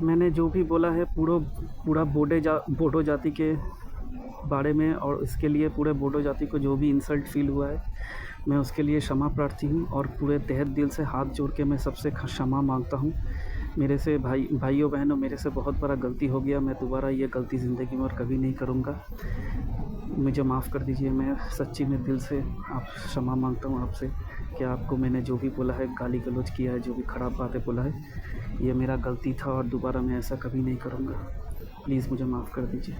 मैंने जो भी बोला है पूरा बोडो जाति के बारे में और इसके लिए पूरे बोडो जाति को जो भी इंसल्ट फील हुआ है, मैं उसके लिए क्षमा प्रार्थी हूँ और पूरे तहे दिल से हाथ जोड़ के मैं सबसे क्षमा मांगता हूँ। मेरे से भाइयों बहनों, मेरे से बहुत बड़ा गलती हो गया। मैं दोबारा ये गलती ज़िंदगी में और कभी नहीं करूँगा। मुझे माफ़ कर दीजिए। मैं सच्ची में दिल से आप क्षमा मांगता हूँ आपसे कि आपको मैंने जो भी बोला है, गाली गलौज किया है, जो भी ख़राब बातें बोला है, ये मेरा गलती था और दोबारा मैं ऐसा कभी नहीं करूँगा। प्लीज़ मुझे माफ़ कर दीजिए।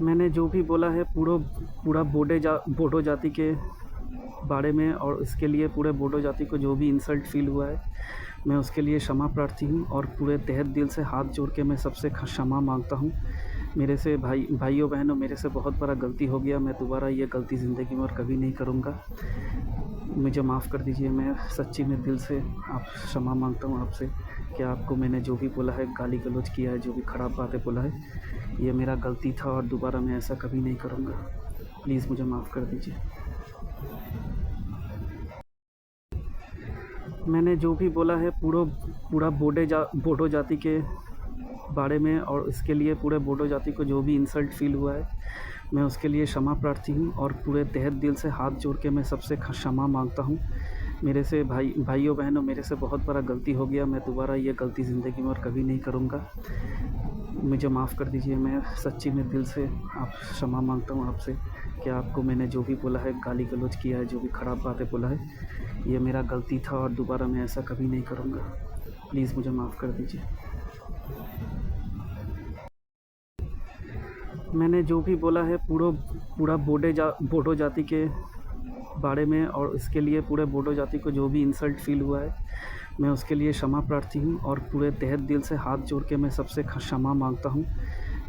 मैंने जो भी बोला है पूरा बोडो जाति के बारे में और इसके लिए पूरे बोडो जाति को जो भी इंसल्ट फील हुआ है, मैं उसके लिए क्षमा प्रार्थी हूँ और पूरे तहे दिल से हाथ जोड़ के मैं सबसे क्षमा मांगता हूँ। मेरे से भाइयों बहनों, मेरे से बहुत बड़ा गलती हो गया। मैं दोबारा ये गलती ज़िंदगी में और कभी नहीं करूँगा। मुझे माफ़ कर दीजिए। मैं सच्ची में दिल से आप क्षमा मांगता हूँ आपसे कि आपको मैंने जो भी बोला है, गाली गलौज किया है, जो भी ख़राब बातें बोला है, ये मेरा गलती था और दोबारा मैं ऐसा कभी नहीं करूँगा। प्लीज़ मुझे माफ़ कर दीजिए। मैंने जो भी बोला है पूरा बोडो जाति के बारे में और इसके लिए पूरे बोडो जाति को जो भी इंसल्ट फील हुआ है, मैं उसके लिए क्षमा प्रार्थी हूँ और पूरे तहे दिल से हाथ जोड़ के मैं सबसे क्षमा मांगता हूँ। मेरे से भाइयों बहनों, मेरे से बहुत बड़ा गलती हो गया। मैं दोबारा ये गलती ज़िंदगी में और कभी नहीं करूँगा। मुझे माफ़ कर दीजिए। मैं सच्ची में दिल से आप क्षमा मांगता हूँ आपसे कि आपको मैंने जो भी बोला है, गाली गलौज किया है, जो भी ख़राब बातें बोला है, ये मेरा गलती था और दोबारा मैं ऐसा कभी नहीं करूँगा। प्लीज़ मुझे माफ़ कर दीजिए। मैंने जो भी बोला है पूरा बोडो जाति के बारे में और इसके लिए पूरे बोडो जाति को जो भी इंसल्ट फील हुआ है, मैं उसके लिए क्षमा प्रार्थी हूँ और पूरे तहे दिल से हाथ जोड़ के मैं सबसे क्षमा मांगता हूँ।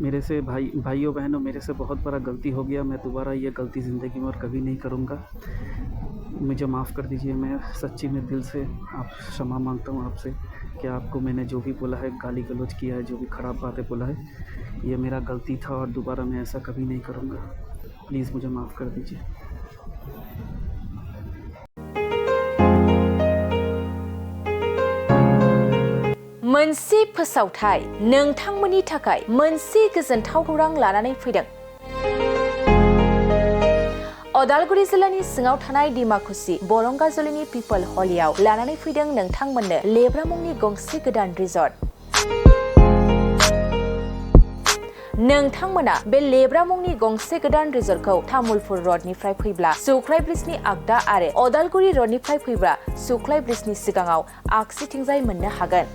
मेरे से भाइयों बहनों, मेरे से बहुत बड़ा गलती हो गया। मैं दोबारा ये गलती ज़िंदगी में और कभी नहीं करूँगा। मुझे माफ़ कर दीजिए। मैं सच्ची में दिल से आप क्षमा मांगता हूँ आपसे कि आपको मैंने जो भी बोला है, गाली गलौज किया है, जो भी ख़राब बातें बोला है, ये मेरा गलती था और दोबारा मैं ऐसा कभी नहीं करूँगा। प्लीज़ मुझे माफ़ कर दीजिए। मोनसे फोसावथाय नोंथांमोननि थाखाय मोनसे गोजोनथाव खौरां लानानै फैदों। अदालगुरि जिल्लानि सिङाव थानाय डिमाकुसि बरंगाजुलिनि पिपल हलियाव लानानै फैदों नोंथांमोननो लेब्रा मुंनि गंसे गोदान रिजर्ट। नोंथांमोना बे लेब्रा मुंनि गंसे गोदान रिजर्टखौ तामुलपुर रडनिफ्राय फैब्ला सुख्लाय ब्रिजनि आगदा आरो अदालगुरि रडनिफ्राय फैब्ला सुख्लाय ब्रिजनि सिगाङाव आगसिथिंजाय मोननो हागोन।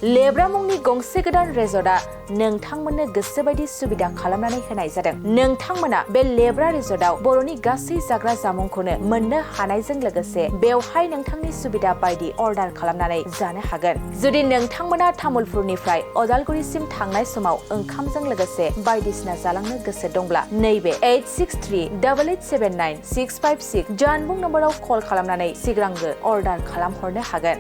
लेब्रा मुंनि गंसे गोदान रिजर्टआ नोंथांमोननो गोसोबायदि सुबिदा खालामनानै होनाय जादों। नोंथांमोना बे लेब्रा रिजर्टआव बर'नि गासै जाग्रा जामुंखौनो मोननो हानायजों लोगोसे बेवहाय नोंथांनि सुबिदा बायदि अर्डार खालामनानै जानो हागोन। जुदि नोंथांमोना तामुलपुरनिफ्राय अदालगुरिसिम थांनाय समाव ओंखामजों लोगोसे बायदिसिना जालांनो गोसो दंब्ला नैबे 8638879656 जानबुं नम्बराव कल खालामनानै सिगांग्रो अर्डार खालामहरनो हागोन।